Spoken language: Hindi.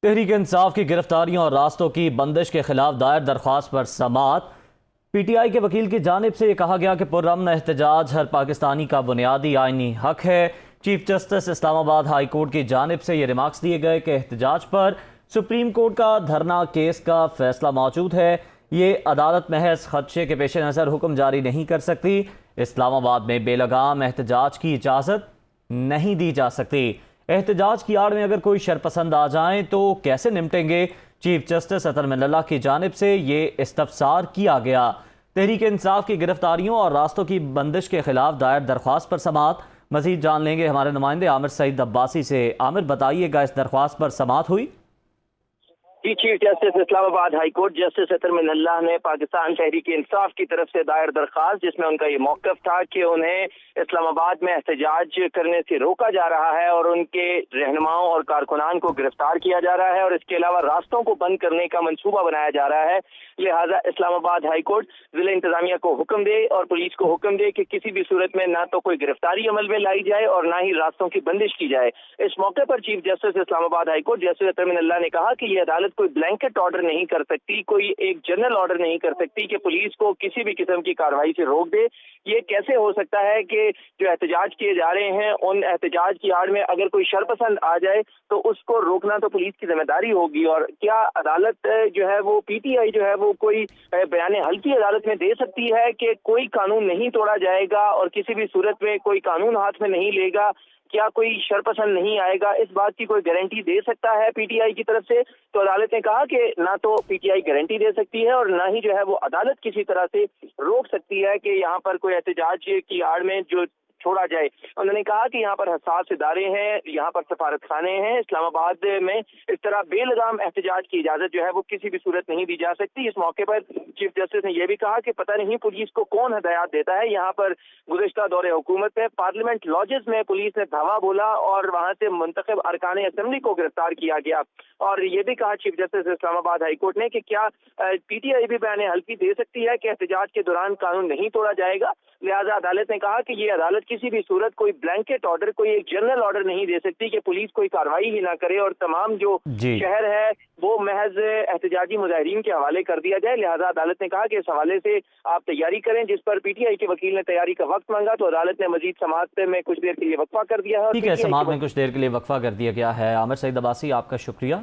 तहरीक इंसाफ की गिरफ्तारियों और रास्तों की बंदिश के खिलाफ दायर दरख्वास्त पर समाअत। पीटीआई के वकील की जानिब से कहा गया कि पुरअमन एहतजाज हर पाकिस्तानी का बुनियादी आइनी हक है। Chief justice Islamabad high court की जानिब से ये रिमार्क्स दिए गए कि एहतजाज पर सुप्रीम कोर्ट का धरना केस का फैसला मौजूद है। ये अदालत महज खदशे के पेश नज़र हुक्म जारी नहीं कर सकती। इस्लामाबाद में बेलगाम एहतजाज की इजाज़त नहीं दी जा सकती। एहतजाज की आड़ में अगर कोई शरपसंद आ जाए तो कैसे निपटेंगे? चीफ जस्टिस अतर मिनल्लाह की जानिब से ये इस्तफसार किया गया। तहरीक इंसाफ की गिरफ्तारियों और रास्तों की बंदिश के खिलाफ दायर दरख्वास्त पर समाअत। मजीद जान लेंगे हमारे नुमाइंदे आमिर सईद अब्बासी से। आमिर, बताइएगा, इस दरख्वास्त पर समाअत हुई? जी, chief justice Islamabad high court justice Athar Minallah ने पाकिस्तान तहरीक इंसाफ की तरफ से दायर दरख्वास्त, जिसमें उनका ये मौक़िफ़ था कि उन्हें इस्लामाबाद में एहतजाज करने से रोका जा रहा है और उनके रहनुमाओं और कारकुनान को गिरफ्तार किया जा रहा है और इसके अलावा रास्तों को बंद करने का मंसूबा बनाया जा रहा है। लिहाजा इस्लामाबाद हाई कोर्ट जिला इंतजामिया को हुक्म दे और पुलिस को हुक्म दे कि किसी भी सूरत में ना तो कोई गिरफ्तारी अमल में लाई जाए और ना ही रास्तों की बंदिश की जाए। इस मौके पर chief justice Islamabad high court justice Athar Minallah ने कहा कि ये अदालत कोई ब्लैंकेट ऑर्डर नहीं कर सकती, कोई एक जनरल ऑर्डर नहीं कर सकती कि पुलिस को किसी भी किस्म की कार्रवाई से रोक दे। ये कैसे हो सकता है कि जो एहतजाज किए जा रहे हैं उन एहतजाज की आड़ में अगर कोई शरपसंद आ जाए तो उसको रोकना तो पुलिस की जिम्मेदारी होगी। और क्या अदालत जो है वो पीटीआई जो है वो कोई बयान हल्की अदालत में दे सकती है कि कोई कानून नहीं तोड़ा जाएगा और किसी भी सूरत में कोई कानून हाथ में नहीं लेगा? क्या कोई शरपसंद नहीं आएगा? इस बात की कोई गारंटी दे सकता है पीटीआई की तरफ से? तो अदालत ने कहा कि ना तो पीटीआई गारंटी दे सकती है और ना ही जो है वो अदालत किसी तरह से रोक सकती है कि यहाँ पर कोई एहतजाज की आड़ में जो छोड़ा जाए। उन्होंने कहा कि यहाँ पर हसास इदारे हैं, यहाँ पर सफारत खाने हैं। इस्लामाबाद में इस तरह बेलगाम एहतजाज की इजाजत जो है वो किसी भी सूरत नहीं दी जा सकती। इस मौके पर चीफ जस्टिस ने यह भी कहा कि पता नहीं पुलिस को कौन हदायत देता है। यहाँ पर गुज़िश्ता दौरे हुकूमत में पार्लियामेंट लॉजेस में पुलिस ने धावा बोला और वहां से मुंतखब अरकान असेंबली को गिरफ्तार किया गया। और ये भी कहा chief justice Islamabad high court ने कि क्या पीटीआई भी बयान हल्की दे सकती है कि एहतजाज के दौरान कानून नहीं तोड़ा जाएगा? लिहाजा अदालत ने कहा कि ये अदालत किसी भी सूरत कोई ब्लैंकेट ऑर्डर, कोई एक जनरल ऑर्डर नहीं दे सकती कि पुलिस कोई कार्रवाई ही ना करे और तमाम जो शहर है वो महज एहतजाजी मुजाहिरीन के हवाले कर दिया जाए। लिहाजा अदालत ने कहा कि इस हवाले से आप तैयारी करें। जिस पर पीटीआई के वकील ने तैयारी का वक्त मांगा तो अदालत ने मजीद समाअत में कुछ देर के लिए वक्फा कर दिया है। ठीक है, समाअत में कुछ देर के लिए वक्फा कर दिया गया है। आमिर सईद अब्बासी, आपका शुक्रिया।